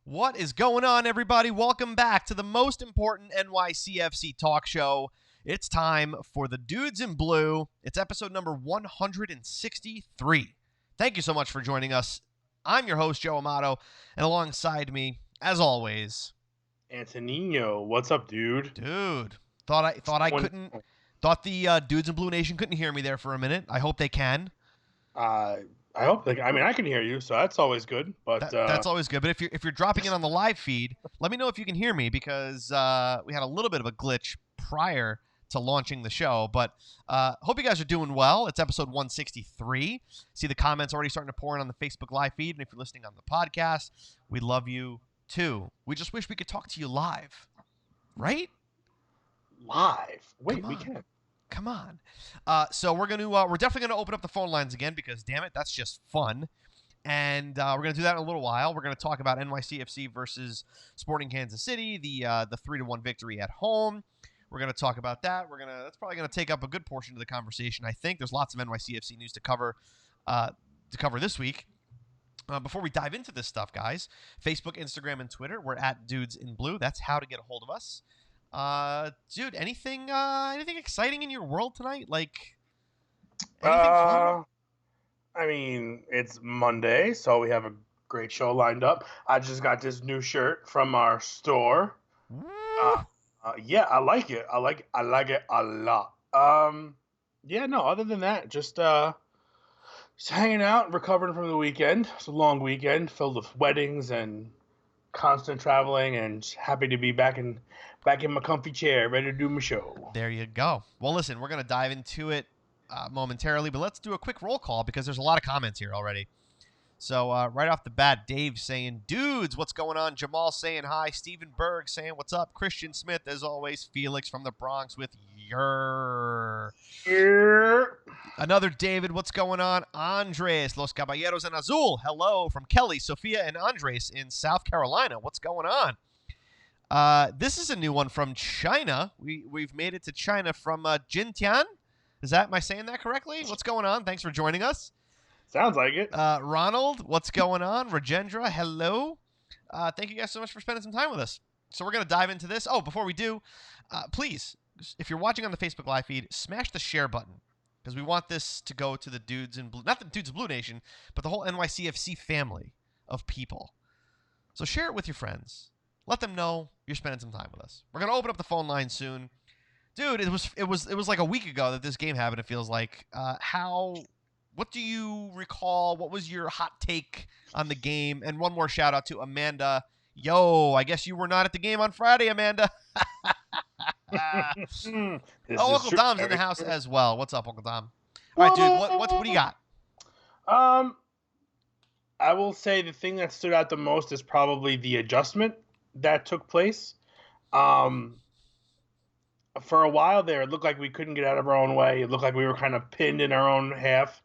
What is going on, everybody? Welcome back to the most important NYCFC talk show. It's time for the Dudes in Blue. It's episode number 163. Thank you so much for joining us. I'm your host, Joe Amato, and alongside me, as always, Antonino, what's up, dude? Thought the Dudes in Blue Nation couldn't hear me there for a minute. I hope they can. I hope I can hear you, so that's always good. But That's always good. But if you're dropping in on the live feed, let me know if you can hear me because we had a little bit of a glitch prior to launching the show. But hope you guys are doing well. It's episode 163. See the comments already starting to pour in on the Facebook live feed, and if you're listening on the podcast, we love you too. We just wish we could talk to you live, right? live. Wait, we can. Come on. So we're definitely gonna open up the phone lines again because damn it, that's just fun. And we're gonna do that in a little while. We're gonna talk about NYCFC versus Sporting Kansas City, the 3-1 victory at home. We're gonna talk about that. That's probably gonna take up a good portion of the conversation. I think there's lots of NYCFC news to cover this week. Before we dive into this stuff, guys, Facebook, Instagram, and Twitter, we're at Dudes in Blue. That's how to get a hold of us. Dude, anything exciting in your world tonight? Like anything fun? I mean, it's Monday, so we have a great show lined up. I just got this new shirt from our store. Yeah, I like it. I like it a lot. Yeah, no. Other than that, just hanging out, recovering from the weekend. It's a long weekend filled with weddings and constant traveling, and happy to be back in my comfy chair, ready to do my show. There you go. Well, listen, we're gonna dive into it momentarily, but let's do a quick roll call because there's a lot of comments here already. So right off the bat, Dave saying, "Dudes, what's going on?" Jamal saying hi. Steven Berg saying, "What's up?" Christian Smith, as always. Felix from the Bronx with your. Another David, what's going on? Andres, Los Caballeros en Azul. Hello from Kelly, Sophia, and Andres in South Carolina. What's going on? This is a new one from China. We've made it to China from Jintian. Am I saying that correctly? What's going on? Thanks for joining us. Sounds like it. Ronald, what's going on? Rajendra, hello. Thank you guys so much for spending some time with us. So we're going to dive into this. Oh, before we do, please, if you're watching on the Facebook live feed, smash the share button because we want this to go to the Dudes in Blue, not the Dudes of Blue Nation, but the whole NYCFC family of people. So share it with your friends. Let them know you're spending some time with us. We're going to open up the phone line soon. Dude, it was like a week ago that this game happened, it feels like. What do you recall? What was your hot take on the game? And one more shout out to Amanda. Yo, I guess you were not at the game on Friday, Amanda. Uncle Dom's in the house as well. What's up, Uncle Dom? All right, dude, what do you got? I will say the thing that stood out the most is probably the adjustment that took place. For a while there, it looked like we couldn't get out of our own way. It looked like we were kind of pinned in our own half.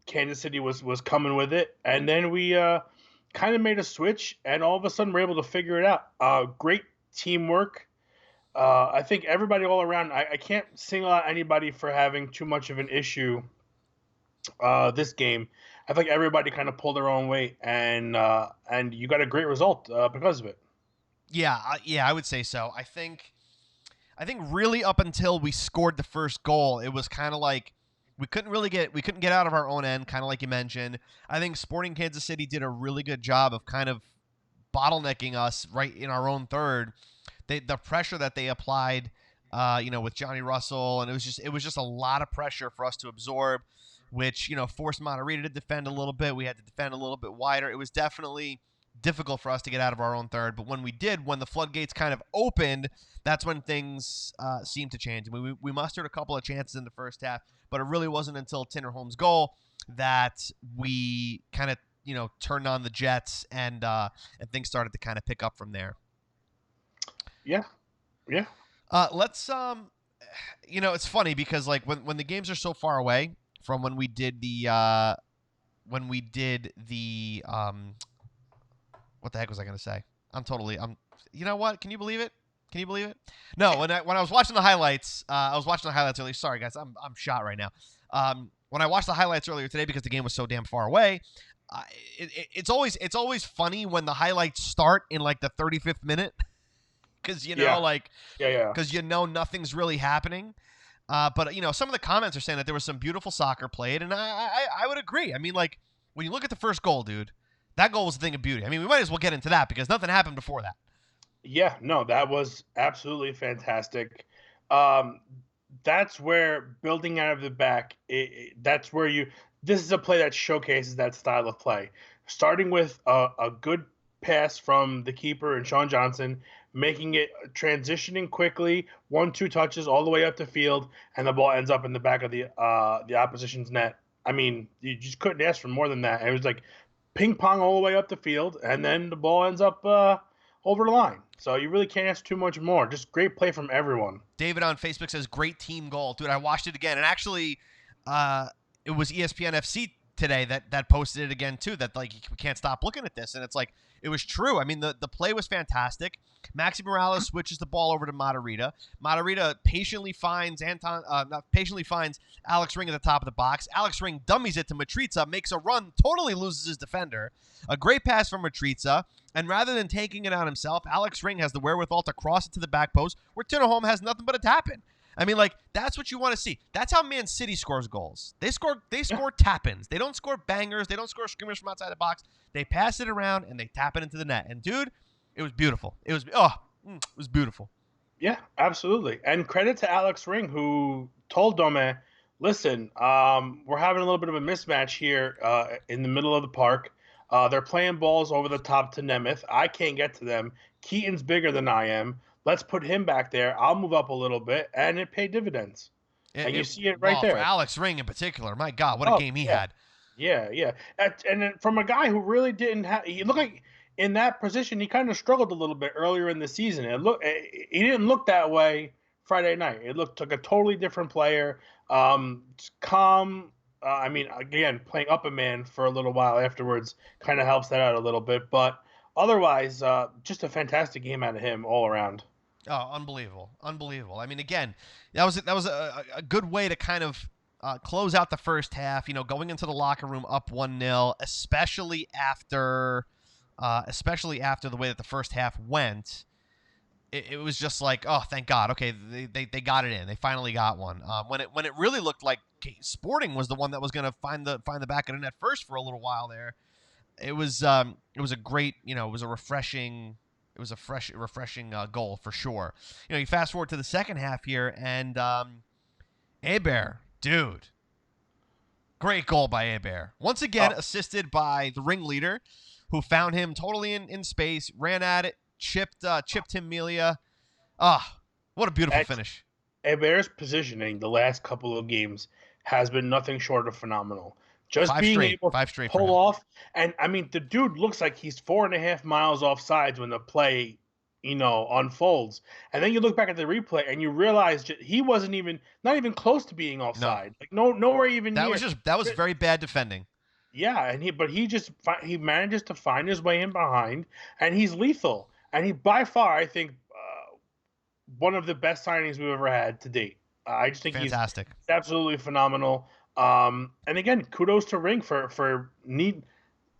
Kansas City was coming with it, and then we kind of made a switch, and all of a sudden we're able to figure it out. Great teamwork. I think everybody all around. I can't single out anybody for having too much of an issue this game. I think everybody kind of pulled their own weight, and you got a great result because of it. Yeah, I would say so. I think really up until we scored the first goal, it was kind of like we couldn't get out of our own end, kind of like you mentioned. I think Sporting Kansas City did a really good job of kind of bottlenecking us right in our own third. The pressure that they applied, with Johnny Russell, and it was just a lot of pressure for us to absorb, which forced Monterrey to defend a little bit. We had to defend a little bit wider. It was definitely difficult for us to get out of our own third, but when we did, when the floodgates kind of opened, that's when things seemed to change. I mean, we mustered a couple of chances in the first half, but it really wasn't until Tinnerholm's goal that we kind of turned on the jets and things started to kind of pick up from there. Yeah. Let's it's funny because like when the games are so far away from when we did the what the heck was I going to say? You know what? Can you believe it? No, when I was watching the highlights, earlier. Sorry guys, I'm shot right now. When I watched the highlights earlier today because the game was so damn far away, it's always funny when the highlights start in like the 35th minute because Yeah, like yeah. because nothing's really happening. But some of the comments are saying that there was some beautiful soccer played, and I would agree. I mean, like when you look at the first goal, dude, that goal was a thing of beauty. I mean, we might as well get into that because nothing happened before that. Yeah, no, that was absolutely fantastic. Um, that's where building out of the back, that's where this is a play that showcases that style of play. Starting with a good pass from the keeper and Sean Johnson, making it transitioning quickly, 1-2 touches all the way up the field, and the ball ends up in the back of the opposition's net. I mean, you just couldn't ask for more than that. It was like ping pong all the way up the field, and then the ball ends up over the line. So you really can't ask too much more. Just great play from everyone. David on Facebook says, great team goal. Dude, I watched it again. And actually, it was ESPN FC today that posted it again, too, that, like, we can't stop looking at this. And it's like, it was true. I mean, the play was fantastic. Maxi Morales switches the ball over to Matarrita. Matarrita patiently finds Alex Ring at the top of the box. Alex Ring dummies it to Matriza, makes a run, totally loses his defender. A great pass from Matriza. And rather than taking it on himself, Alex Ring has the wherewithal to cross it to the back post where Tinnerholm has nothing but a tap-in. I mean, like, that's what you want to see. That's how Man City scores goals. They score tap-ins. They don't score bangers. They don't score screamers from outside the box. They pass it around, and they tap it into the net. And, dude, it was beautiful. It was beautiful. Yeah, absolutely. And credit to Alex Ring, who told Dome, listen, we're having a little bit of a mismatch here in the middle of the park. They're playing balls over the top to Nemeth. I can't get to them. Keaton's bigger than I am. Let's put him back there. I'll move up a little bit, and it paid dividends. And you see it right there. For Alex Ring in particular, my God, what a game he had. Yeah. And then from a guy who really didn't have – he looked like in that position he kind of struggled a little bit earlier in the season. He didn't look that way Friday night. It looked like a totally different player, calm. I mean, again, playing up a man for a little while afterwards kind of helps that out a little bit. But otherwise, just a fantastic game out of him all around. Oh, unbelievable. I mean, again, that was a good way to kind of close out the first half, going into the locker room up 1-0, especially after the way that the first half went. It was just like, oh, thank God. Okay, they got it in. They finally got one. When it really looked like Sporting was the one that was going to find the back of the net first for a little while there. It was a great, it was a refreshing goal for sure. You fast forward to the second half here, and Hebert, dude, great goal by Hebert. Once again, assisted by the ringleader, who found him totally in space, ran at it, chipped him Melia. What a beautiful finish. Hebert's positioning the last couple of games has been nothing short of phenomenal. Just being able to pull off. And, I mean, the dude looks like he's 4.5 miles offsides when the play, unfolds. And then you look back at the replay and you realize he wasn't not even close to being offside. No. Like, nowhere even near. That was very bad defending. Yeah, and he manages to find his way in behind, and he's lethal. And he, by far, I think, one of the best signings we've ever had to date. I just think fantastic. He's absolutely phenomenal. And again, kudos to Ring for needling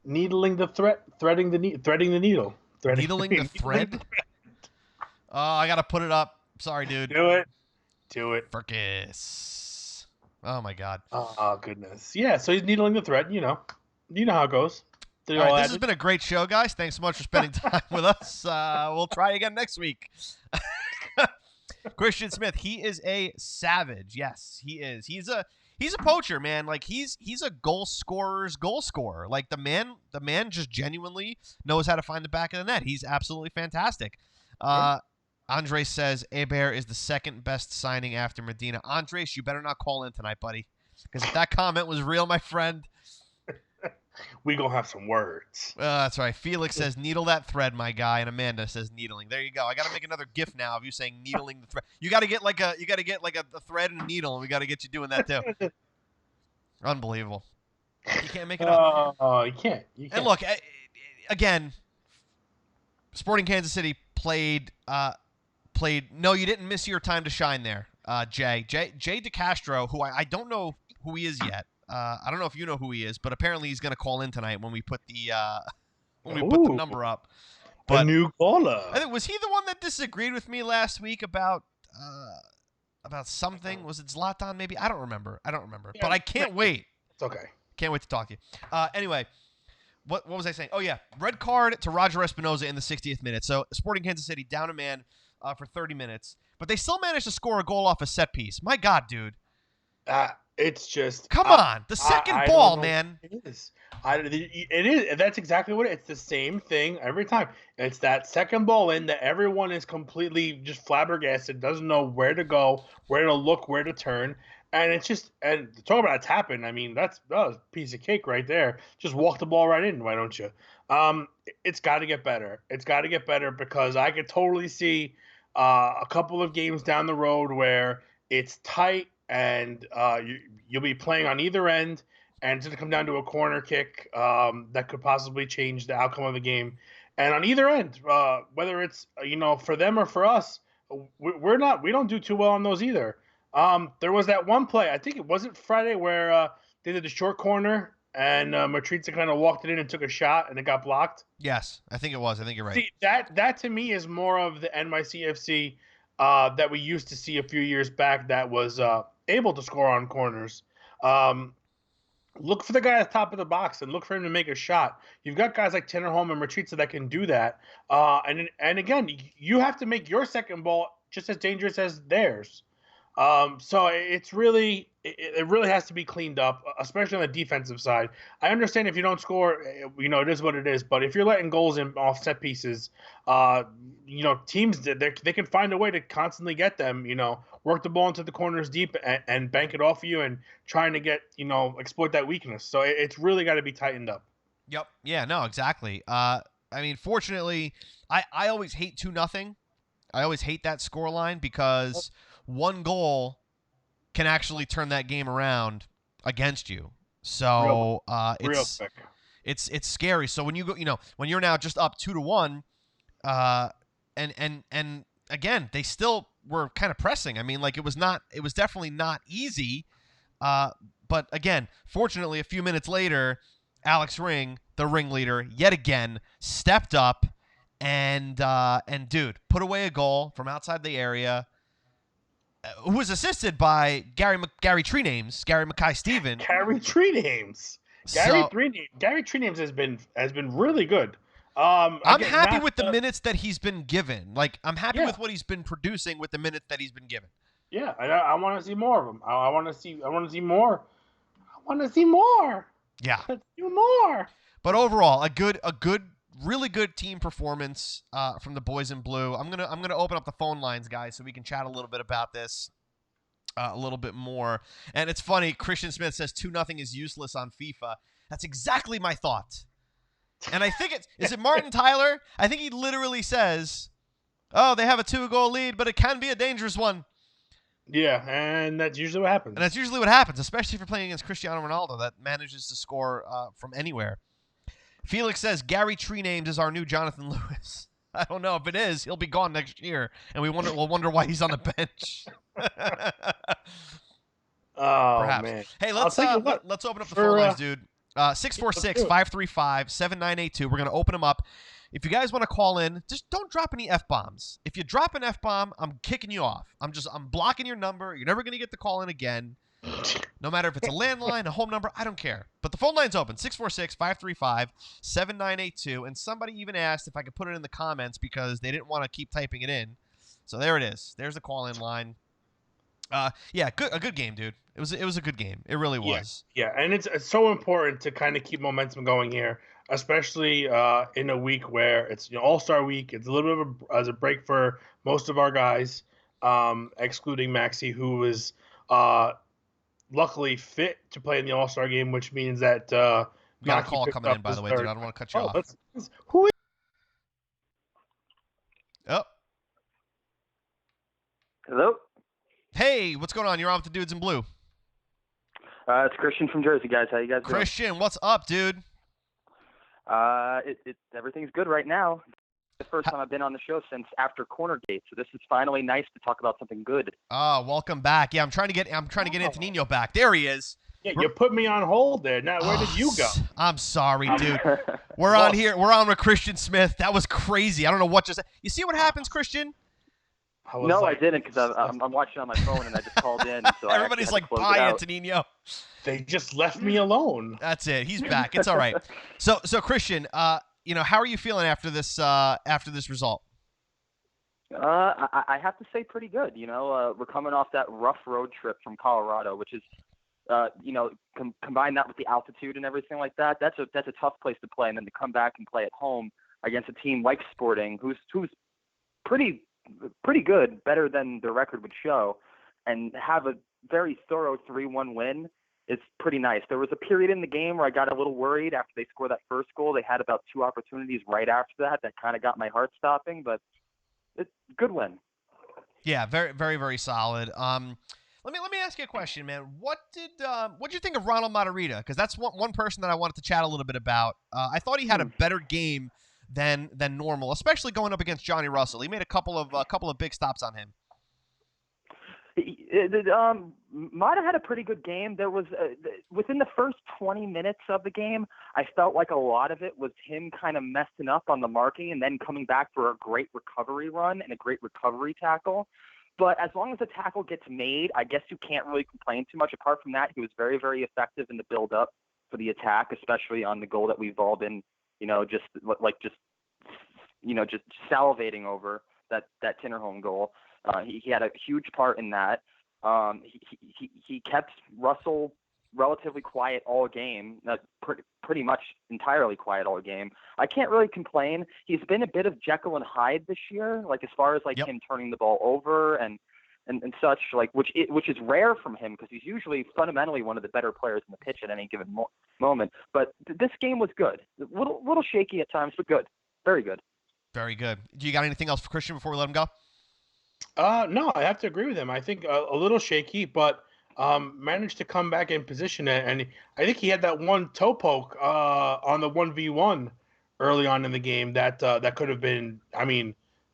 the threading the needle. Needling the thread? Oh, I got to put it up. Sorry, dude. Do it. Focus. Oh, my God. Oh, goodness. Yeah, so he's needling the thread, You know how it goes. All right, this has been a great show, guys. Thanks so much for spending time with us. We'll try again next week. Christian Smith, he is a savage. Yes, he is. He's a poacher, man. Like he's a goal scorer. Like the man just genuinely knows how to find the back of the net. He's absolutely fantastic. Andres says Hebert is the second best signing after Medina. Andres, you better not call in tonight, buddy, because if that comment was real, my friend, we gonna have some words. That's right. Felix says needle that thread, my guy, and Amanda says needling. There you go. I got to make another GIF now of you saying needling the thread. You got to get like a thread and a needle, and we got to get you doing that too. Unbelievable. You can't make it up. Oh, you can't. And look, again, Sporting Kansas City played. No, you didn't miss your time to shine there, Jay. Jay DeCastro, who I don't know who he is yet. I don't know if you know who he is, but apparently he's going to call in tonight when we put the Ooh, number up. a But new caller. I think, was he the one that disagreed with me last week about something? Was it Zlatan? Maybe, I don't remember. Yeah, But I can't wait. It's okay. Can't wait to talk to you. Anyway, what was I saying? Oh yeah, red card to Roger Espinoza in the 60th minute. So Sporting Kansas City down a man for 30 minutes, but they still managed to score a goal off a set piece. My God, dude. It's just Come on, the second ball, man. It is. It is. That's exactly what it's the same thing every time. It's that second ball in that everyone is completely just flabbergasted, doesn't know where to go, where to look, where to turn, and it's just and talk about a tap in. I mean, that's a piece of cake right there. Just walk the ball right in. Why don't you? It's got to get better. It's got to get better because I could totally see a couple of games down the road where it's tight and you'll be playing on either end, and it's going to come down to a corner kick that could possibly change the outcome of the game. And on either end, whether it's for them or for us, we don't do too well on those either. There was that one play, I think it wasn't Friday, where they did the short corner and Matriza kind of walked it in and took a shot and it got blocked. Yes, I think it was. I think you're right. See, that to me is more of the NYCFC that we used to see a few years back that was able to score on corners. Look for the guy at the top of the box and look for him to make a shot. You've got guys like Tinnerholm and Matriza that can do that. And again, you have to make your second ball just as dangerous as theirs. So it really has to be cleaned up, especially on the defensive side. I understand if you don't score, it is what it is. But if you're letting goals in off set pieces, teams they can find a way to constantly get them. Work the ball into the corners deep and bank it off you and trying to get exploit that weakness. So it's really got to be tightened up. Yep. Yeah. No. Exactly. I mean, fortunately, I always hate 2-0. I always hate that scoreline because one goal can actually turn that game around against you. So it's scary. So when you go, when you're now just up 2-1, and again, they still were kind of pressing. I mean, like it was definitely not easy. But again, fortunately, a few minutes later, Alex Ring, the ringleader, yet again stepped up and dude, put away a goal from outside the area. Who was assisted by Gary Treenames, Gary Mackay-Steven. Gary Treenames. Gary Treenames has been really good. I'm happy with the minutes that he's been given. Like I'm happy with what he's been producing with the minutes that he's been given. Yeah, I want to see more of him. I want to see more. I want to see more. Yeah. Let's do more. But overall, a good, really good team performance from the boys in blue. I'm gonna open up the phone lines, guys, so we can chat a little bit about this a little bit more. And it's funny, Christian Smith says 2-0 is useless on FIFA. That's exactly my thought. And I think is it Martin Tyler? I think he literally says, "Oh, they have a 2-goal lead, but it can be a dangerous one." Yeah, and that's usually what happens. And that's usually what happens, especially if you're playing against Cristiano Ronaldo that manages to score from anywhere. Felix says Gary Treenames is our new Jonathan Lewis. I don't know if it is. He'll be gone next year, and we'll wonder why he's on the bench. Perhaps. Man. Hey, let's open up the phone lines, dude. 646-535-7982. We're going to open them up. If you guys want to call in, just don't drop any F-bombs. If you drop an F-bomb, I'm kicking you off. I'm blocking your number. You're never going to get the call in again. No matter if it's a landline, a home number, I don't care. But the phone line's open, 646-535-7982. And somebody even asked if I could put it in the comments because they didn't want to keep typing it in. So there it is. There's the call-in line. A good game, dude. It was a good game. It really was. Yeah, and it's so important to kind of keep momentum going here, especially in a week where it's All-Star week. It's a little bit of a break for most of our guys, excluding Maxi, who is luckily fit to play in the All-Star game, which means that we got a call coming in, by the way, dude. I don't want to cut you off. Who is? Oh. Hello? Hey, what's going on? You're on with the dudes in blue. It's Christian from Jersey, guys. How you guys doing? Christian, what's up, dude? Everything's good right now. The first time I've been on the show since after Cornergate, so this is finally nice to talk about something good. Welcome back. Yeah, I'm trying to get Antonino back. There he is. Yeah, you put me on hold there. Now, where did you go? I'm sorry, dude. We're on here. We're on with Christian Smith. That was crazy. I don't know what just. You see what happens, Christian? I didn't because I'm watching on my phone and I just called in. So everybody's like, "Bye, Antonino." They just left me alone. That's it. He's back. It's all right. So Christian, how are you feeling after this result? I have to say pretty good. We're coming off that rough road trip from Colorado, which is, combine that with the altitude and everything like that. That's a tough place to play, and then to come back and play at home against a team like Sporting, who's pretty good, better than their record would show, and have a very thorough 3-1 win. It's pretty nice. There was a period in the game where I got a little worried after they scored that first goal. They had about 2 opportunities right after that kind of got my heart stopping, but it's a good win. Yeah, very, very, very solid. Let me ask you a question, man. What did you think of Ronald Matarrita? Because that's one person that I wanted to chat a little bit about. I thought he had a better game than normal, especially going up against Johnny Russell. He made a couple of big stops on him. Mata had a pretty good game. There was within the first 20 minutes of the game, I felt like a lot of it was him kind of messing up on the marking and then coming back for a great recovery run and a great recovery tackle. But as long as the tackle gets made, I guess you can't really complain too much. Apart from that, he was very, very effective in the build-up for the attack, especially on the goal that we've all been, just salivating over that Tinnerholm goal. He had a huge part in that. He kept Russell relatively quiet all game, pretty much entirely quiet all game. I can't really complain. He's been a bit of Jekyll and Hyde this year, like as far as him turning the ball over and such, which is rare from him because he's usually fundamentally one of the better players in the pitch at any given moment. But this game was good. A little shaky at times, but good. Very good. Very good. Do you got anything else for Christian before we let him go? No, I have to agree with him. I think a little shaky, but managed to come back in position. And I think he had that one toe poke on the 1v1 early on in the game that could have been,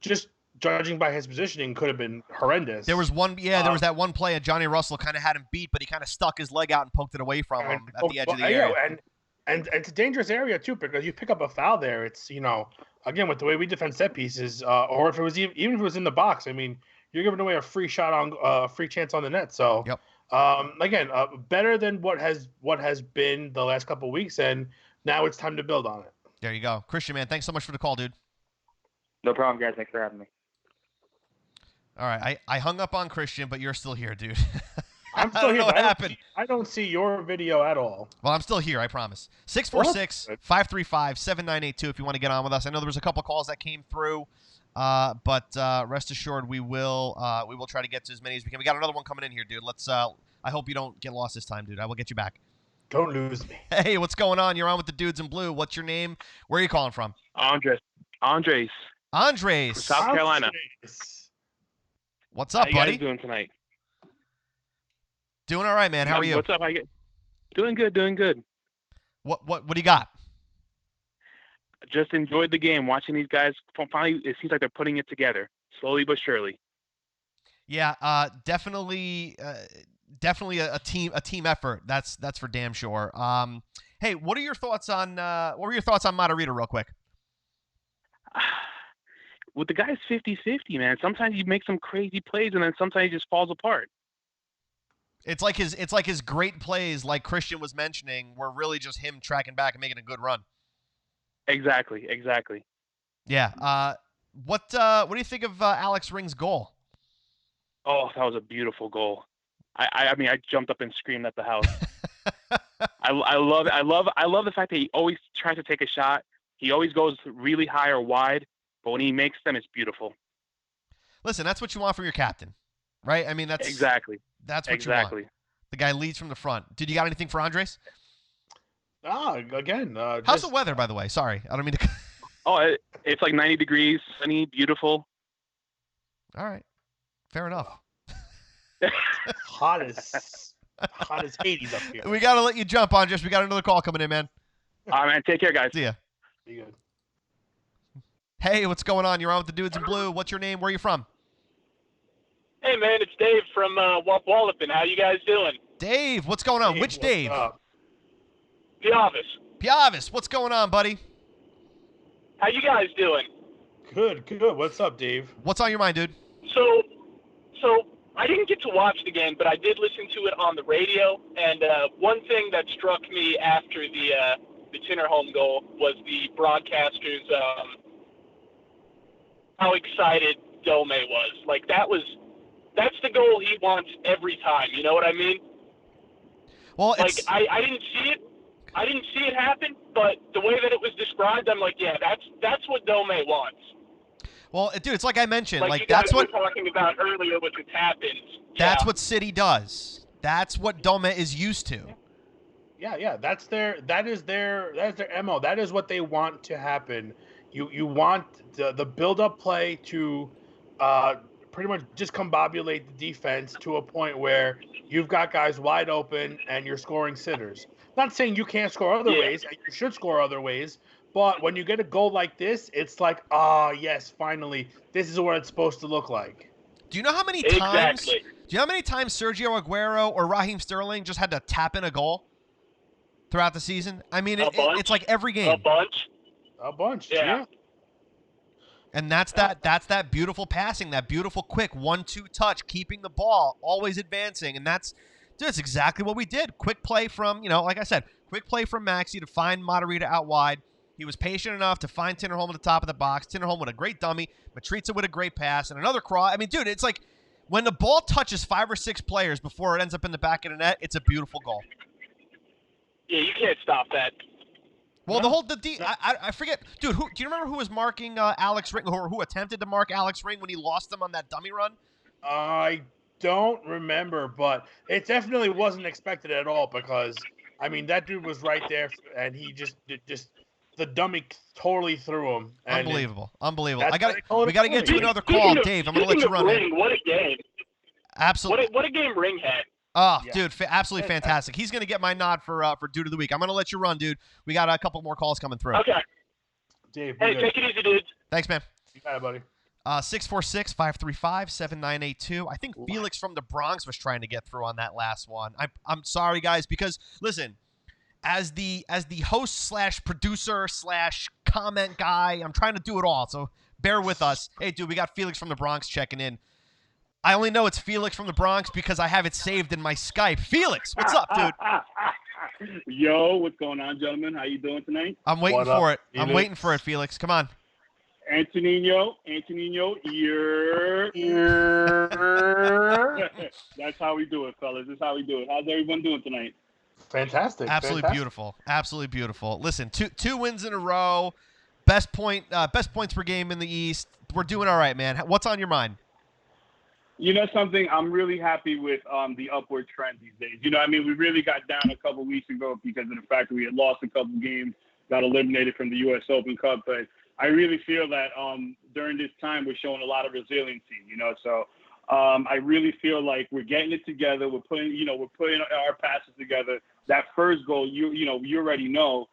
just judging by his positioning, could have been horrendous. There was there was that one play that Johnny Russell kind of had him beat, but he kind of stuck his leg out and poked it away from him at the edge of the area. And it's a dangerous area too, because you pick up a foul there. It's, again, with the way we defend set pieces, or if it was even if it was in the box, you're giving away a free shot on free chance on the net. So, again, better than what has been the last couple of weeks, and now it's time to build on it. There you go, Christian, man. Thanks so much for the call, dude. No problem, guys. Thanks for having me. All right, I hung up on Christian, but you're still here, dude. I'm still here. What happened? I don't see your video at all. Well, I'm still here, I promise. 646-535-7982 if you want to get on with us. I know there was a couple calls that came through, but rest assured we will try to get to as many as we can. We got another one coming in here, dude. Let's. I hope you don't get lost this time, dude. I will get you back. Don't lose me. Hey, what's going on? You're on with the Dudes in Blue. What's your name? Where are you calling from? Andres. South Carolina. What's up, buddy? How you guys doing tonight? Doing all right, man. How are you? What's up? Doing good. What do you got? Just enjoyed the game. Watching these guys. Finally, it seems like they're putting it together, slowly but surely. Yeah, definitely a team effort. That's for damn sure. Hey, what are your thoughts on Matarrita, real quick? With the guy's 50-50, man. Sometimes he makes some crazy plays, and then sometimes he just falls apart. It's like his great plays, like Christian was mentioning, were really just him tracking back and making a good run. Exactly. Yeah. What do you think of Alex Ring's goal? Oh, that was a beautiful goal. I jumped up and screamed at the house. I love the fact that he always tries to take a shot. He always goes really high or wide, but when he makes them, it's beautiful. Listen, that's what you want from your captain, right? That's exactly. That's what you want. The guy leads from the front. Did you got anything for Andres? Again. How's the weather, by the way? Sorry, I don't mean to. Oh, it's like 90 degrees, sunny, beautiful. All right, fair enough. Hot as Hades up here. We got to let you jump, Andres. We got another call coming in, man. All right, man. Take care, guys. See ya. Be good. Hey, what's going on? You're on with the Dudes in Blue. What's your name? Where are you from? Hey, man, it's Dave from Wallopin. How you guys doing? Dave, what's going on? Dave, Which what's Dave? up? Piavis, what's going on, buddy? How you guys doing? Good. What's up, Dave? What's on your mind, dude? So I didn't get to watch the game, but I did listen to it on the radio. And one thing that struck me after the Tinnerholm goal was the broadcasters, how excited Dome was. Like that's the goal he wants every time. You know what I mean? Well, Like I didn't see it. I didn't see it happen, but the way that it was described, I'm like, yeah, that's what Dome wants. Well, dude, it's like I mentioned. Like you that's guys what were talking about earlier with the tap-ins. that's what City does. That's what Dome is used to. Yeah. That is their MO. That is what they want to happen. You want the build-up play to pretty much just combobulate the defense to a point where you've got guys wide open and you're scoring sitters. Not saying you can't score other ways, and you should score other ways, but when you get a goal like this, it's like, yes, finally, this is what it's supposed to look like. Do you know how many times? Do you know how many times Sergio Aguero or Raheem Sterling just had to tap in a goal throughout the season? I mean, it's like every game. A bunch. Yeah. And that's that beautiful passing, that beautiful quick 1-2 touch, keeping the ball, always advancing, and that's exactly what we did. Quick play from, like I said, quick play from Maxi to find Matarrita out wide. He was patient enough to find Tinnerholm at the top of the box. Tinnerholm with a great dummy, Matrica with a great pass, and another cross. I mean, dude, it's like when the ball touches 5 or 6 players before it ends up in the back of the net, it's a beautiful goal. Yeah, you can't stop that. Well, I forget, dude. Do you remember who was marking Alex Ring, or who attempted to mark Alex Ring when he lost him on that dummy run? I don't remember, but it definitely wasn't expected at all because, I mean, that dude was right there, and he just the dummy totally threw him. Unbelievable. We That's got to get to another call, Speaking of- Dave. I'm going to let you speaking of run it. Ring, what a game! Absolutely. What a game Ring had. Oh, Yeah. dude, absolutely fantastic. He's going to get my nod for Dude of the Week. I'm going to let you run, dude. We got a couple more calls coming through. Okay. Dave, Hey, take it easy, dudes. Thanks, man. You got it, buddy. 646-535-7982. I think Felix from the Bronx was trying to get through on that last one. I'm sorry, guys, because listen, as the host slash producer slash comment guy, I'm trying to do it all. So bear with us. Hey, dude, we got Felix from the Bronx checking in. I only know it's Felix from the Bronx because I have it saved in my Skype. Felix, what's up, dude? Yo, what's going on, gentlemen? How you doing tonight? I'm waiting What up, for it. I'm Felix? waiting for it, Felix. Come on. Antonino, That's how we do it, fellas. That's how we do it. How's everyone doing tonight? Fantastic. Absolutely fantastic. beautiful. Absolutely beautiful. Listen, two wins in a row. Best points per game in the East. We're doing all right, man. What's on your mind? You know something? I'm really happy with the upward trend these days. You know, I mean, we really got down a couple weeks ago because of the fact that we had lost a couple games, got eliminated from the U.S. Open Cup. But I really feel that during this time we're showing a lot of resiliency. You know, so I really feel like we're getting it together. We're putting our passes together. That first goal, you already know.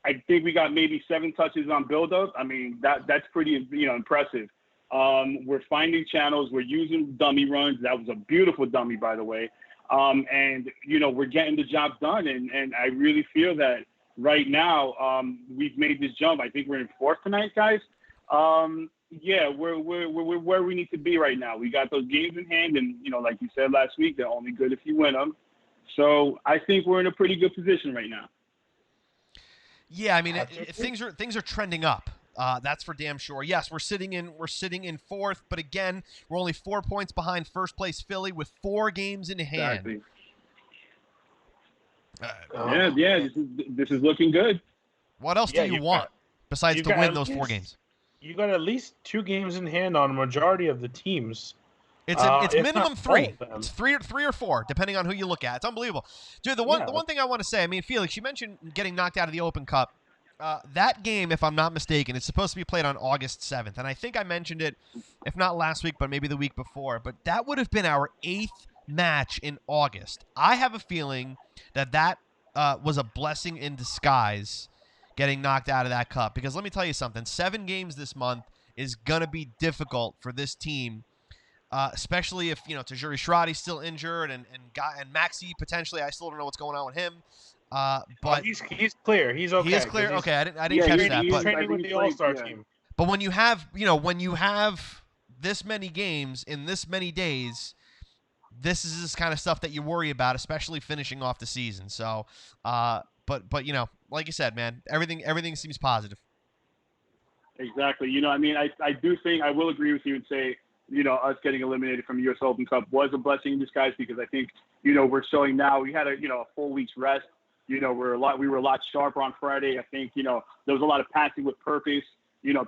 I think we got maybe 7 touches on build-up. I mean, that's pretty impressive. We're finding channels. We're using dummy runs. That was a beautiful dummy, by the way. And we're getting the job done. And I really feel that right now we've made this jump. I think we're in 4th tonight, guys. Yeah, we're where we need to be right now. We got those games in hand, and like you said last week, they're only good if you win them. So I think we're in a pretty good position right now. Yeah, I mean, things are trending up. That's for damn sure. Yes, we're sitting in 4th, but again, we're only 4 points behind first place Philly with 4 games in hand. Exactly. Yeah. This is looking good. What else do you want besides to win those 4 games? You got at least 2 games in hand on a majority of the teams. It's minimum 3. It's 3 or 4, depending on who you look at. It's unbelievable, dude. The one thing I want to say, I mean, Felix, you mentioned getting knocked out of the Open Cup. That game, if I'm not mistaken, it's supposed to be played on August 7th, and I think I mentioned it, if not last week, but maybe the week before. But that would have been our 8th match in August. I have a feeling that was a blessing in disguise, getting knocked out of that cup. Because let me tell you something: 7 games this month is gonna be difficult for this team. especially if Tajiri Shradi's still injured and Maxi potentially. I still don't know what's going on with him. But he's clear. He's okay. He is clear. Okay, I didn't Yeah, catch he's- that. He's But training with the All-Star team. but when you have this many games in this many days, this is this kind of stuff that you worry about, especially finishing off the season. So, but like you said, man, everything seems positive. Exactly. I do think I will agree with you and say, us getting eliminated from the U.S. Open Cup was a blessing in disguise because I think, we're showing now we had a full week's rest. We were a lot sharper on Friday. I think, there was a lot of passing with purpose,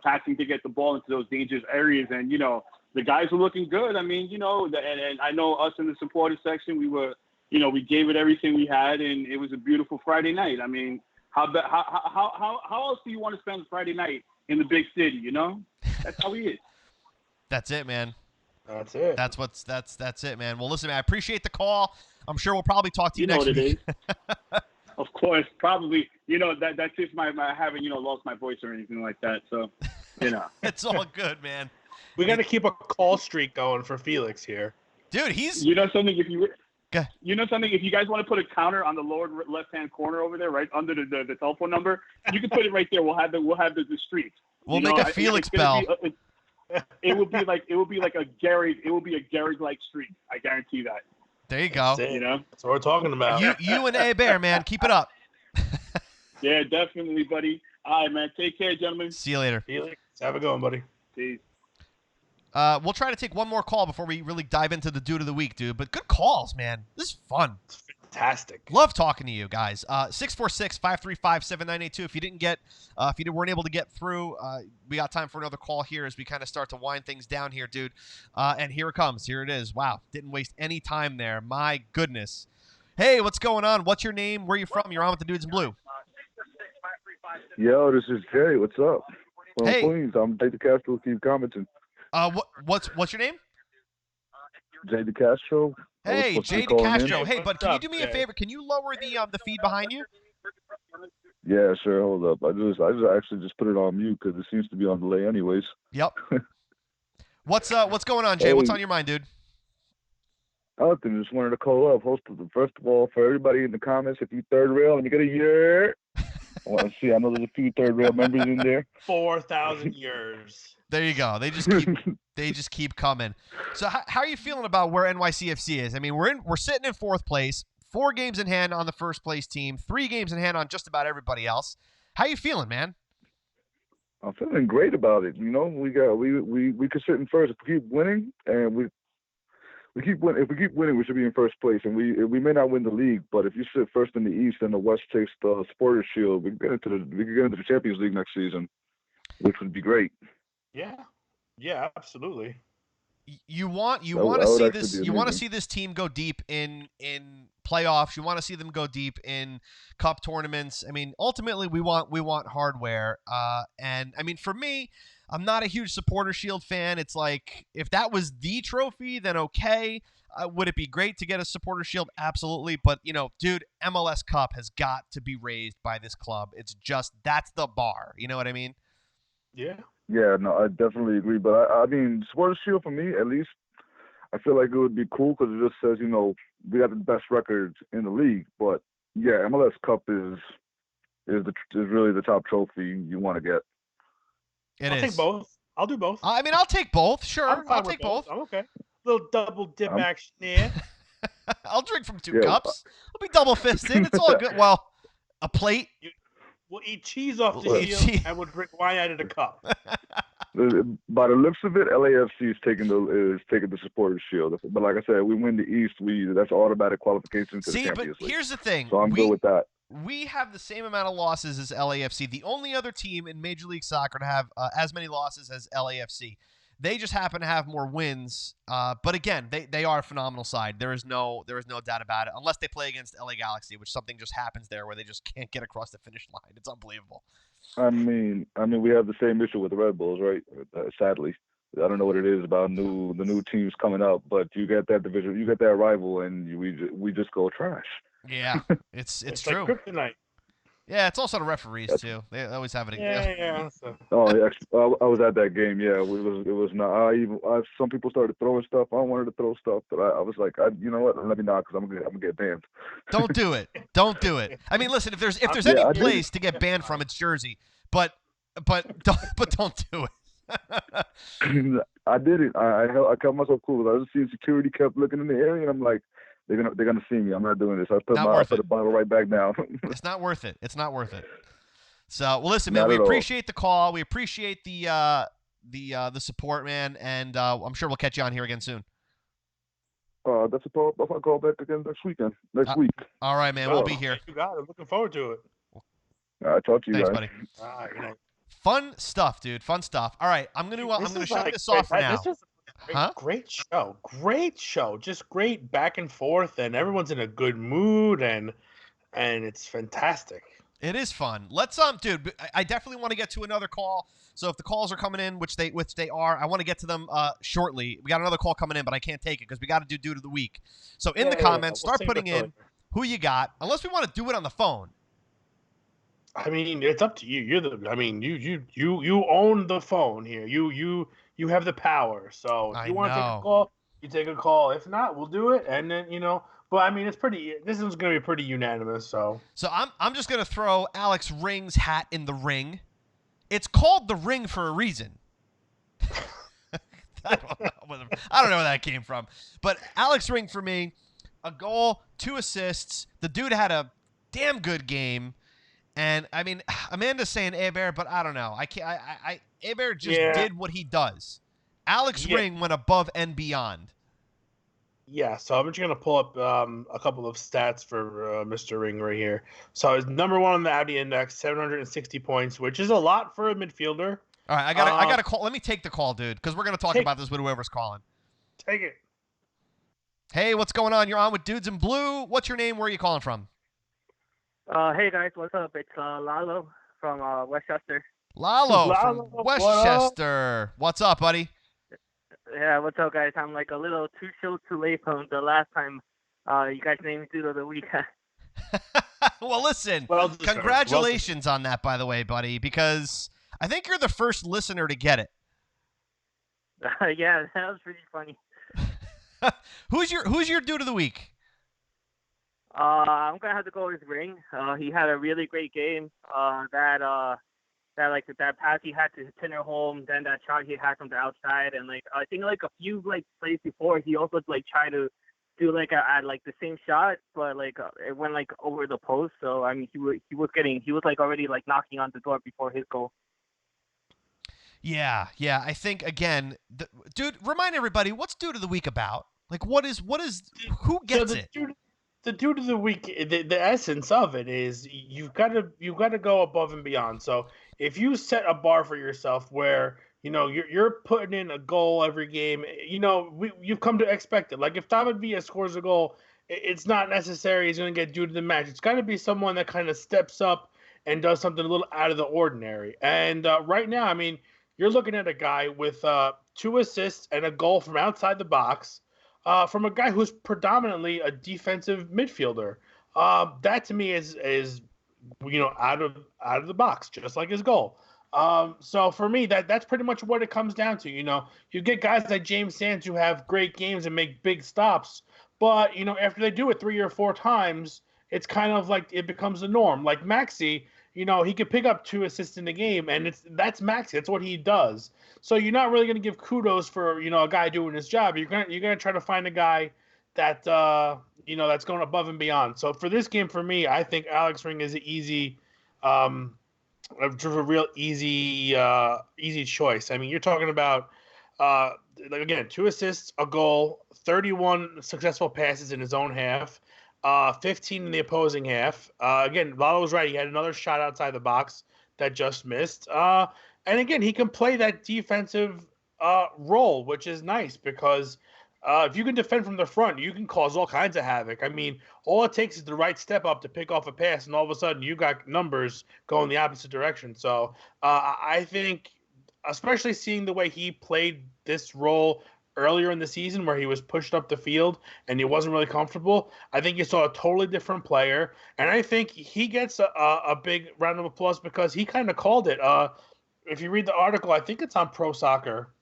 passing to get the ball into those dangerous areas. And, the guys were looking good. I mean, and I know us in the supporter section, we were, we gave it everything we had, and it was a beautiful Friday night. I mean, how else do you want to spend Friday night in the big city? That's how he is. That's it, man. That's it. That's it, man. Well, listen, man, I appreciate the call. I'm sure we'll probably talk to you next week. Is. Of course, probably. That's just my having lost my voice or anything like that. So, It's all good, man. We got to keep a call streak going for Felix here, dude. He's something. If you guys want to put a counter on the lower left-hand corner over there, right under the telephone number, you can put it right there. We'll have the streak. We'll make a Felix bell. It will be like a Gary. It will be a Gary-like streak. I guarantee that. There you go. That's what we're talking about. You and A Bear, man, keep it up. Yeah, definitely, buddy. All right, man. Take care, gentlemen. See you later. Felix, have a good one, buddy. Peace. We'll try to take one more call before we really dive into the dude of the week, dude. But good calls, man. This is fun. It's fantastic. Love talking to you guys. 646-535-7982. If you weren't able to get through, we got time for another call here as we kind of start to wind things down here, dude. And here it comes. Here it is. Wow. Didn't waste any time there. My goodness. Hey, what's going on? What's your name? Where are you from? You're on with the Dudes in Blue. Yo, this is Jay. What's up? From Hey. Queens. I'm Jay DeCastro. Keep commenting. What's your name? Jay DeCastro. Hey, Jay DeCastro. Hey, but can you do me a favor? Can you lower the feed behind you? Yeah, sure. Hold up. I just actually just put it on mute because it seems to be on delay anyways. Yep. What's going on, Jay? Hey. What's on your mind, dude? Nothing. Just wanted to call up. First of all, for everybody in the comments, if you third rail and you get a year, I want to see. I know there's a few third rail members in there. 4,000 years. There you go. They just keep coming. So how are you feeling about where NYCFC is? I mean, we're sitting in fourth place, 4 games in hand on the first place team, 3 games in hand on just about everybody else. How you feeling, man? I'm feeling great about it. We could sit in first if we keep winning, and we keep winning. If we keep winning, we should be in first place. And we may not win the league, but if you sit first in the East and the West takes the Supporters Shield, we can get into the Champions League next season, which would be great. Yeah, absolutely. You want to see this. You want to amazing. see this team go deep in playoffs. You want to see them go deep in cup tournaments. I mean, ultimately, we want hardware. And I mean, for me, I'm not a huge Supporter Shield fan. It's like if that was the trophy, then okay. Would it be great to get a Supporter Shield? Absolutely. But dude, MLS Cup has got to be raised by this club. It's just that's the bar. You know what I mean? Yeah. Yeah, no, I definitely agree. But I mean, Supporters Shield for me, at least, I feel like it would be cool because it just says, we got the best records in the league. But yeah, MLS Cup is really the top trophy you want to get. I'll take both. I'll do both. I mean, I'll take both. Sure, I'll take both. I'm okay. Little double dip action there. I'll drink from 2 cups. I'll be double fisted. It's all good. Well, a plate. We'll eat cheese off the shield and we'll drink wine out of the cup. By the looks of it, LAFC is taking the Supporters Shield. But like I said, we win the East. That's automatic qualification to the Champions League. Here's the thing. So I'm good with that. We have the same amount of losses as LAFC. The only other team in Major League Soccer to have as many losses as LAFC. They just happen to have more wins. But again, they are a phenomenal side. There is no doubt about it. Unless they play against LA Galaxy, which something just happens there where they just can't get across the finish line. It's unbelievable. I mean, we have the same issue with the Red Bulls, right? Sadly, I don't know what it is about the new teams coming up, but you get that division, you get that rival, and we just go trash. Yeah, it's true. Like kryptonite. Yeah, it's also the referees too. They always have it. Yeah. So. Oh yeah, I was at that game. Yeah, it was not. Some people started throwing stuff. I wanted to throw stuff, but I was like, you know what? Let me not, because I'm gonna get banned. Don't do it. Don't do it. I mean, listen, if there's Yeah, any I did. place to get banned from, it's Jersey. But don't do it. I did it. I kept myself cool. I was seeing security kept looking in the area, and I'm like, they're gonna see me. I'm not doing this. I put the bottle right back down. It's not worth it. It's not worth it. So, well, listen, man, Not we at all. appreciate the call. We appreciate the support, man, and I'm sure we'll catch you on here again soon. That's a call. I'll call back again next week. All right, man. We'll be here. You got it. Looking forward to it. All right, talk to you Thanks, guys. buddy. Good night. Fun stuff, dude. Fun stuff. All right, I'm gonna shut this off for now. This is a great show. Great show. Just great back and forth, and everyone's in a good mood, and it's fantastic. It is fun. Let's dude. I definitely want to get to another call. So if the calls are coming in, which they are, I want to get to them shortly. We got another call coming in, but I can't take it because we got to do Dude of the Week. So in the comments, start putting in who you got. Unless we want to do it on the phone. I mean, it's up to you. You own the phone here. You have the power. So if you want to take a call, you take a call. If not, we'll do it, and then But I mean, this is going to be pretty unanimous. So I'm just going to throw Alex Ring's hat in the ring. It's called the Ring for a reason. I don't know where that came from. But Alex Ring for me, a goal, 2 assists. The dude had a damn good game. And I mean, Amanda's saying Hebert, but I don't know. Hebert just did what he does. Alex Ring went above and beyond. Yeah, so I'm just going to pull up a couple of stats for Mr. Ring right here. So he's number 1 on the Audi Index, 760 points, which is a lot for a midfielder. All right, I got to call. Let me take the call, dude, because we're going to talk about this with whoever's calling. Take it. Hey, what's going on? You're on with Dudes in Blue. What's your name? Where are you calling from? Hey, guys. What's up? It's Lalo from Westchester. Lalo from Westchester. What's up, buddy? Yeah, what's up, guys? I'm like a little too show too late from the last time you guys named Dude of the Week. Well, listen, congratulations on that, by the way, buddy, because I think you're the first listener to get it. Yeah, that was pretty funny. Who's your Dude of the Week? I'm gonna have to go with Ring. He had a really great game. That pass he had to Tinnerholm, then that shot he had from the outside, and I think a few plays before he also tried to do the same shot, but it went over the post. So I mean he was already knocking on the door before his goal. Yeah. I think again, dude. Remind everybody, what's Dude of the Week about? What is who gets it? The Dude of the Week, the essence of it is you've got to go above and beyond. So if you set a bar for yourself where you're putting in a goal every game, you've come to expect it. Like if David Villa scores a goal, it's not necessary he's going to get Dude of the match. It's got to be someone that kind of steps up and does something a little out of the ordinary. And right now, I mean, you're looking at a guy with 2 assists and a goal from outside the box. From a guy who's predominantly a defensive midfielder. That to me is out of the box, just like his goal. So for me, that's pretty much what it comes down to. You get guys like James Sands who have great games and make big stops, but after they do it 3 or 4 times, it's kind of like it becomes the norm. Like Maxi, he could pick up 2 assists in the game, and that's Maxi. That's what he does. So you're not really going to give kudos for a guy doing his job. You're gonna try to find a guy that that's going above and beyond. So for this game, for me, I think Alex Ring is an easy, a real easy choice. I mean, you're talking about again 2 assists, a goal, 31 successful passes in his own half. 15 in the opposing half. Again, Lalo was right. He had another shot outside the box that just missed. And again, he can play that defensive role, which is nice because if you can defend from the front, you can cause all kinds of havoc. I mean, all it takes is the right step up to pick off a pass, and all of a sudden you got numbers going the opposite direction. So I think, especially seeing the way he played this role earlier in the season where he was pushed up the field and he wasn't really comfortable. I think you saw a totally different player, and I think he gets a big round of applause because he kind of called it. If you read the article, I think it's on Pro Soccer.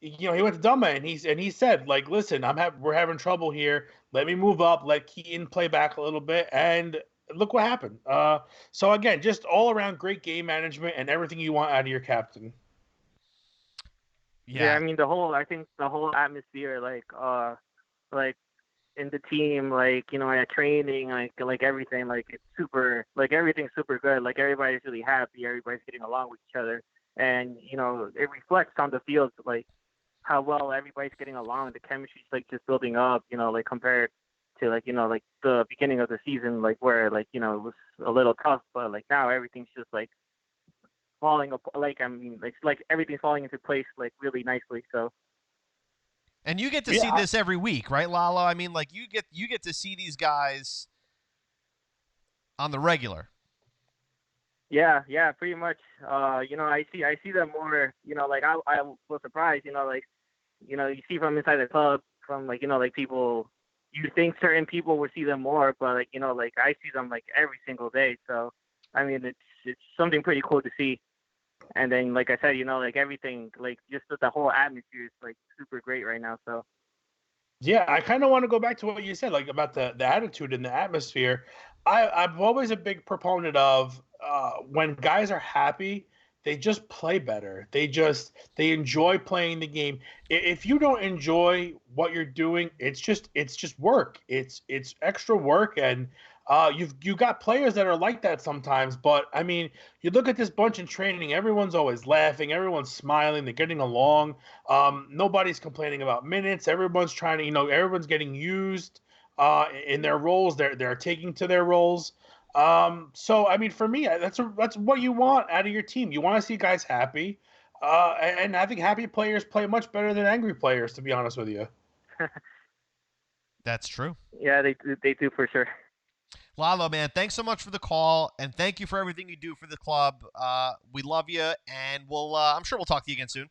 He went to Duma and he said, like, listen, we're having trouble here. Let me move up, let Keaton play back a little bit, and look what happened. So again, just all around great game management and everything you want out of your captain. Yeah, I mean I think the whole atmosphere, like in the team, like, at training, like everything, like it's super, like everything's super good. Like everybody's really happy, everybody's getting along with each other, and it reflects on the field, like how well everybody's getting along. The chemistry's like just building up, like compared to like like the beginning of the season, like where like it was a little tough, but like now everything's just like falling up. Like I mean, like everything's falling into place like really nicely. So. And you get to see this every week, right, Lalo? I mean, like you get to see these guys on the regular. Yeah, pretty much. I see them more. Like I was surprised. Like you see from inside the club, from like like people. You think certain people would see them more, but like like I see them like every single day. So I mean, it's something pretty cool to see. And then, like I said, like everything, like just the whole atmosphere is like super great right now. So. Yeah, I kind of want to go back to what you said, like about the attitude and the atmosphere. I'm always a big proponent of when guys are happy, they just play better. They enjoy playing the game. If you don't enjoy what you're doing, it's just work. It's extra work, and you got players that are like that sometimes. But I mean, you look at this bunch in training. Everyone's always laughing. Everyone's smiling. They're getting along. Nobody's complaining about minutes. Everyone's trying to, everyone's getting used in their roles. They're taking to their roles. So I mean, for me, that's what you want out of your team. You want to see guys happy, and I think happy players play much better than angry players. To be honest with you. That's true. Yeah, they do for sure. Lalo, man, thanks so much for the call, and thank you for everything you do for the club. We love you, and I'm sure we'll talk to you again soon.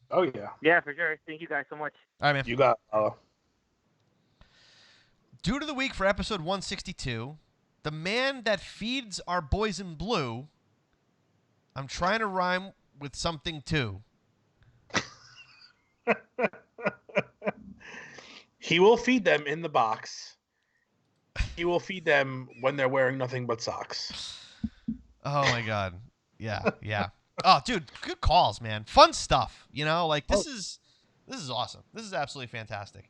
Oh, yeah. Yeah, for sure. Thank you guys so much. All right, man. You got Due to the week for episode 162, the man that feeds our boys in blue, I'm trying to rhyme with something too. He will feed them in the box. He will feed them when they're wearing nothing but socks. Oh, my God. Yeah. Oh, dude, good calls, man. Fun stuff, Like, this is awesome. This is absolutely fantastic.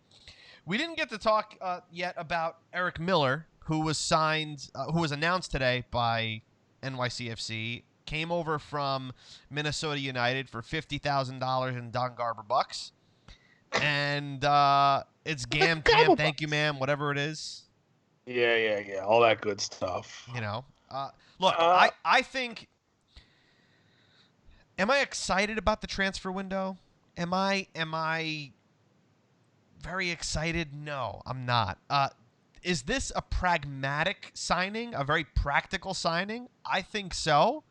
We didn't get to talk yet about Eric Miller, who was announced today by NYCFC, came over from Minnesota United for $50,000 in Don Garber bucks. And it's Gam, thank you, ma'am, whatever it is. Yeah. All that good stuff. Look, I think. Am I excited about the transfer window? Am I very excited? No, I'm not. Is this a pragmatic signing, a very practical signing? I think so.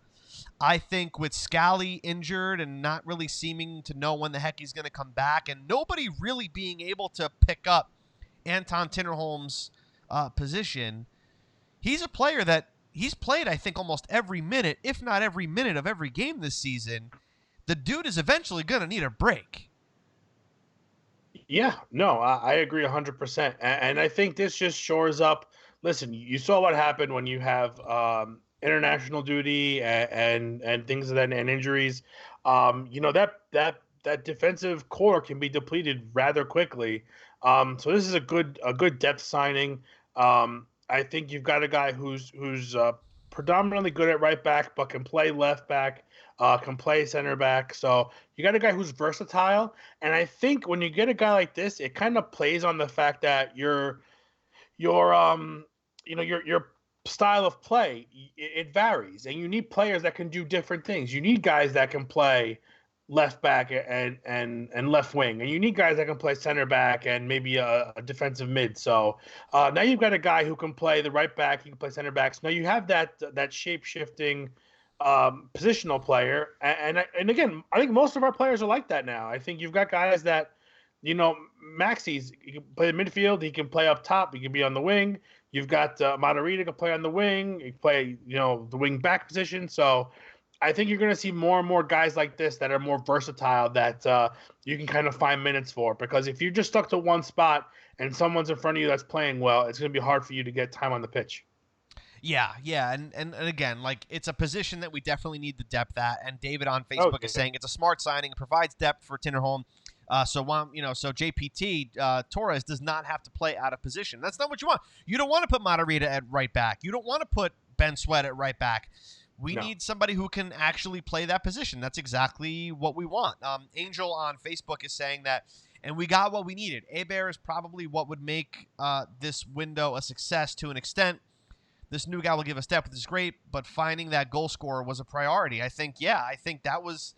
I think with Scally injured and not really seeming to know when the heck he's going to come back, and nobody really being able to pick up Anton Tinnerholm's position, he's a player that he's played, I think, almost every minute, if not every minute of every game this season. The dude is eventually going to need a break. Yeah, no, I agree 100%. And I think this just shores up. Listen, you saw what happened when you have international duty and things of that, and injuries. That defensive core can be depleted rather quickly. So this is a good depth signing. I think you've got a guy who's predominantly good at right back, but can play left back, can play center back. So you got a guy who's versatile. And I think when you get a guy like this, it kind of plays on the fact that your style of play, it varies, and you need players that can do different things. You need guys that can play left back and left wing, and you need guys that can play center back and maybe a defensive mid. So now you've got a guy who can play the right back, he can play center back. So now you have that shape shifting positional player. And again, I think most of our players are like that now. I think you've got guys that, Maxi's, he can play the midfield, he can play up top, he can be on the wing. You've got Matarrita can play on the wing, he can play, the wing back position. So I think you're going to see more and more guys like this that are more versatile that you can kind of find minutes for. Because if you're just stuck to one spot and someone's in front of you that's playing well, it's going to be hard for you to get time on the pitch. Yeah, and again, like, it's a position that we definitely need the depth at. And David on Facebook is saying it's a smart signing. It provides depth for Tinnerholm. So JPT Torres does not have to play out of position. That's not what you want. You don't want to put Matarrita at right back. You don't want to put Ben Sweat at right back. We need somebody who can actually play that position. That's exactly what we want. Angel on Facebook is saying that, and we got what we needed. Hebert is probably what would make this window a success to an extent. This new guy will give us depth, which is great, but finding that goal scorer was a priority. I think that was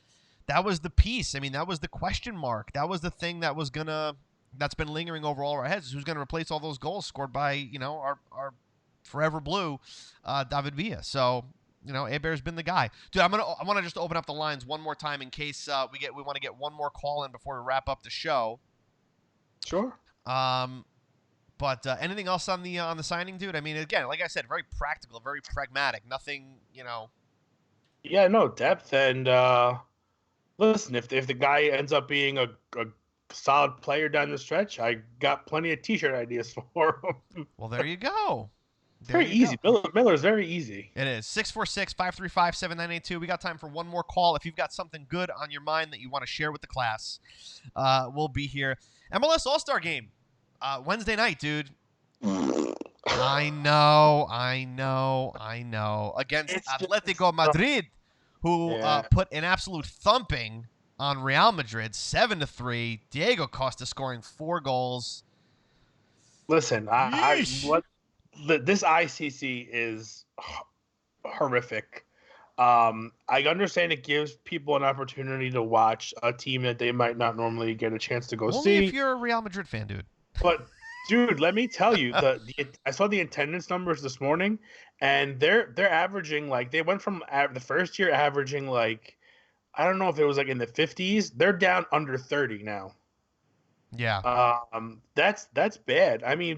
the piece. I mean, that was the question mark. That was the thing that's been lingering over all our heads. Who's going to replace all those goals scored by, our forever blue, David Villa. So, Hebert's been the guy. Dude, I want to just open up the lines one more time in case we want to get one more call in before we wrap up the show. Sure. But anything else on the signing, dude? I mean, again, like I said, very practical, very pragmatic. Nothing, Yeah, no depth. And listen, if the guy ends up being a solid player down the stretch, I got plenty of T-shirt ideas for him. Well, there you go. Very easy. Miller is very easy. It is. 646-535-7982. We got time for one more call. If you've got something good on your mind that you want to share with the class, we'll be here. MLS All-Star game. Wednesday night, dude. I know. Against Atletico Madrid, who put an absolute thumping on Real Madrid, 7-3. Diego Costa scoring 4 goals. Listen, this ICC is horrific. I understand it gives people an opportunity to watch a team that they might not normally get a chance to go see. Only if you're a Real Madrid fan, dude. But, dude, let me tell you, I saw the attendance numbers this morning, and they're averaging, like, they went from the first year averaging, like, I don't know if it was, like, in the 50s. They're down under 30 now. Yeah. That's bad. I mean,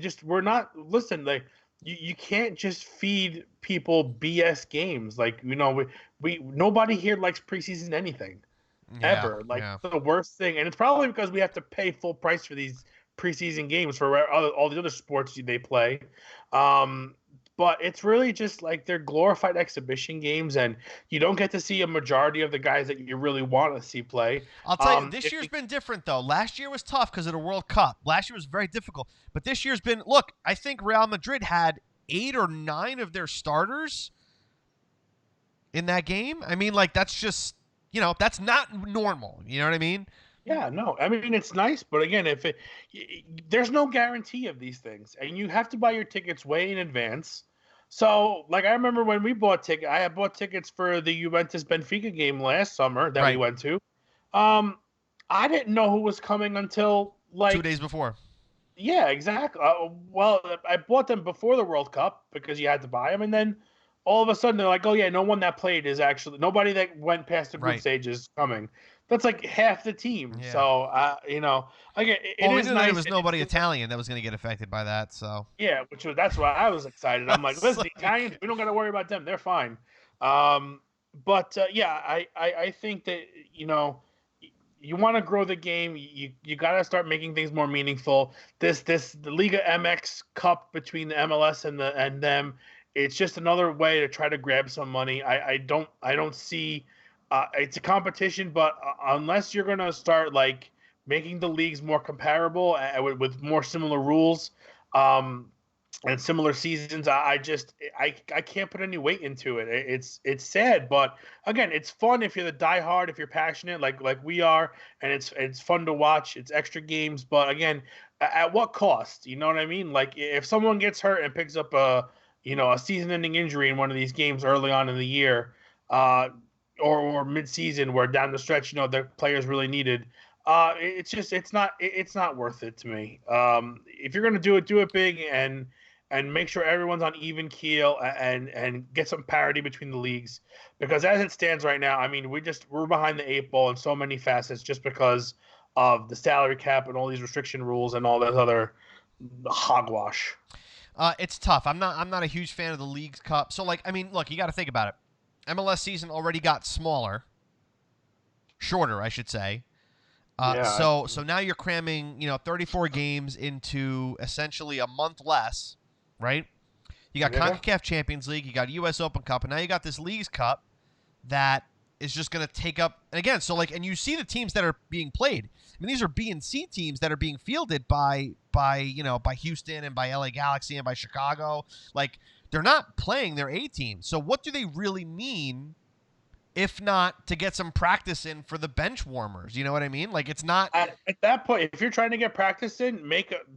listen, like, you can't just feed people BS games. Like, we nobody here likes preseason anything. Ever. Like, the worst thing. And it's probably because we have to pay full price for these preseason games for all the other sports they play. But it's really just like they're glorified exhibition games, and you don't get to see a majority of the guys that you really want to see play. I'll tell you, this year's been different, though. Last year was tough because of the World Cup. Last year was very difficult. But this year's been – look, I think Real Madrid had 8 or 9 of their starters in that game. I mean, like, that's just – that's not normal. You know what I mean? Yeah, no. I mean, it's nice, but again, there's no guarantee of these things, and you have to buy your tickets way in advance. So, like, I remember when we bought tickets, I had bought tickets for the Juventus-Benfica game last summer that we went to. I didn't know who was coming until, like... 2 days before. Yeah, exactly. Well, I bought them before the World Cup because you had to buy them, and then all of a sudden they're like, oh, yeah, no one that played is actually... Nobody that went past the group stage is coming. That's like half the team. Yeah. So, again, it is nice. There was nobody Italian that was going to get affected by that. So yeah, that's why I was excited. I'm like, listen, the Italians, we don't got to worry about them. They're fine. But I think that you want to grow the game. You got to start making things more meaningful. The Liga MX Cup between the MLS and them, it's just another way to try to grab some money. I don't see. It's a competition, but unless you're going to start like making the leagues more comparable with more similar rules and similar seasons, I can't put any weight into it. It's sad, but again, it's fun if you're the diehard, if you're passionate like we are, and it's fun to watch. It's extra games, but again, at what cost? You know what I mean? Like if someone gets hurt and picks up a season-ending injury in one of these games early on in the year, or mid-season where down the stretch, the players really needed. It's not worth it to me. If you're going to do it big and and make sure everyone's on even keel and get some parity between the leagues. Because as it stands right now, I mean, we're behind the eight ball in so many facets just because of the salary cap and all these restriction rules and all that other hogwash. It's tough. I'm not a huge fan of the Leagues Cup. So, like, I mean, look, you got to think about it. MLS season already got shorter, I should say. So now you're cramming, 34 games into essentially a month less, right? You got CONCACAF Champions League, you got US Open Cup, and now you got this Leagues Cup that is just going to take up. And again, so like, and you see the teams that are being played. I mean, these are B and C teams that are being fielded by Houston and by LA Galaxy and by Chicago. Like, they're not playing their A team. So what do they really mean? If not to get some practice in for the bench warmers, you know what I mean? Like, it's not at that point. If you're trying to get practice in,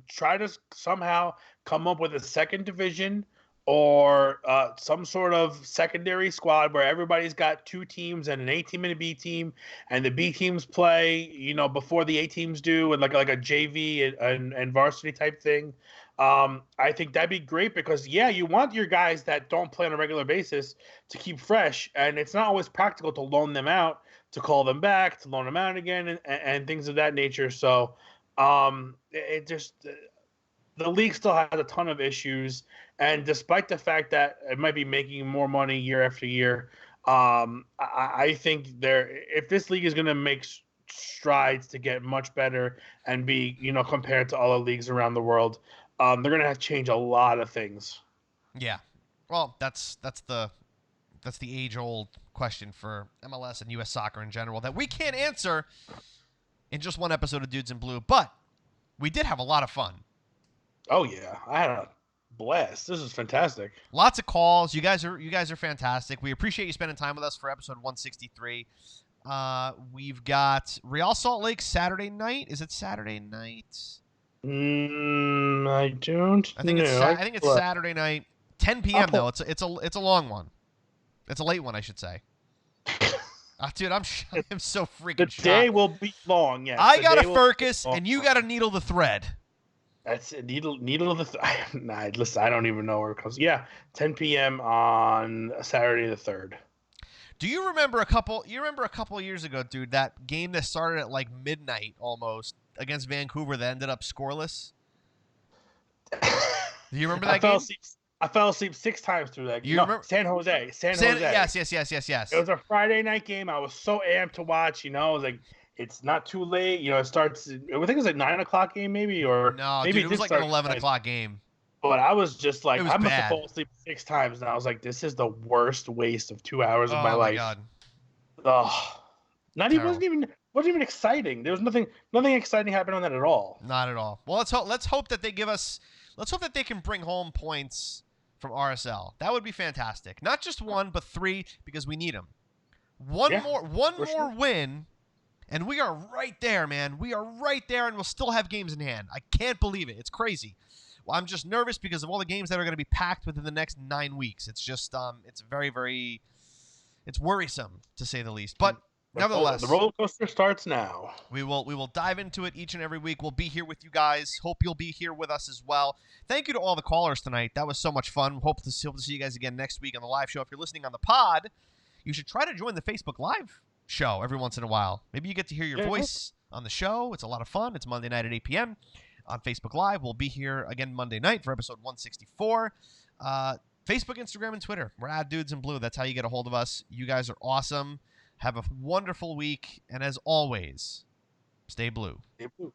try to somehow come up with a second division or some sort of secondary squad where everybody's got two teams and an A team and a B team, and the B teams play, before the A teams do, and like a JV and varsity type thing. I think that'd be great because, you want your guys that don't play on a regular basis to keep fresh, and it's not always practical to loan them out, to call them back, to loan them out again, and things of that nature. So it just the league still has a ton of issues, and despite the fact that it might be making more money year after year, I think if this league is going to make strides to get much better and be, compared to other leagues around the world, they're going to have to change a lot of things. Yeah. Well, that's the age-old question for MLS and U.S. soccer in general that we can't answer in just one episode of Dudes in Blue, but we did have a lot of fun. Oh yeah, I had a blast. This is fantastic. Lots of calls. You guys are fantastic. We appreciate you spending time with us for episode 163. We've got Real Salt Lake Saturday night. Is it Saturday night? I don't know. I think it's Saturday night, 10 p.m. though. It's a long one. It's a late one, I should say. Dude, I'm so freaking The shocked. day will be long, yes. I got a furcus, and you got to needle the thread. That's a needle of the listen, I don't even know where it comes. Yeah, 10 p.m. on Saturday the 3rd. Do you remember a couple years ago, dude, that game that started at like midnight almost against Vancouver that ended up scoreless? Do you remember that game? I fell asleep 6 times through that game. You remember? San Jose. Yes. It was a Friday night game. I was so amped to watch, I was like, it's not too late. It starts, I think it was like 9 o'clock game maybe, or no, maybe dude, it was like an 11 o'clock game. But I was just like, I must have fallen asleep 6 times, and I was like, this is the worst waste of 2 hours of my life. God. Oh, wasn't even exciting. There was nothing exciting happened on that at all. Not at all. Well, let's hope that they can bring home points from RSL. That would be fantastic. Not just 1, but 3, because we need them. One more win, and we are right there, man. We are right there, and we'll still have games in hand. I can't believe it. It's crazy. Well, I'm just nervous because of all the games that are going to be packed within the next 9 weeks. It's just, it's very, very, it's worrisome to say the least. But nevertheless, the roller coaster starts now. We will dive into it each and every week. We'll be here with you guys. Hope you'll be here with us as well. Thank you to all the callers tonight. That was so much fun. Hope to see you guys again next week on the live show. If you're listening on the pod, you should try to join the Facebook Live show every once in a while. Maybe you get to hear your voice on the show. It's a lot of fun. It's Monday night at 8 p.m. on Facebook Live. We'll be here again Monday night for episode 164. Facebook, Instagram, and Twitter. We're at Dudes in Blue. That's how you get a hold of us. You guys are awesome. Have a wonderful week. And as always, stay blue. Stay blue.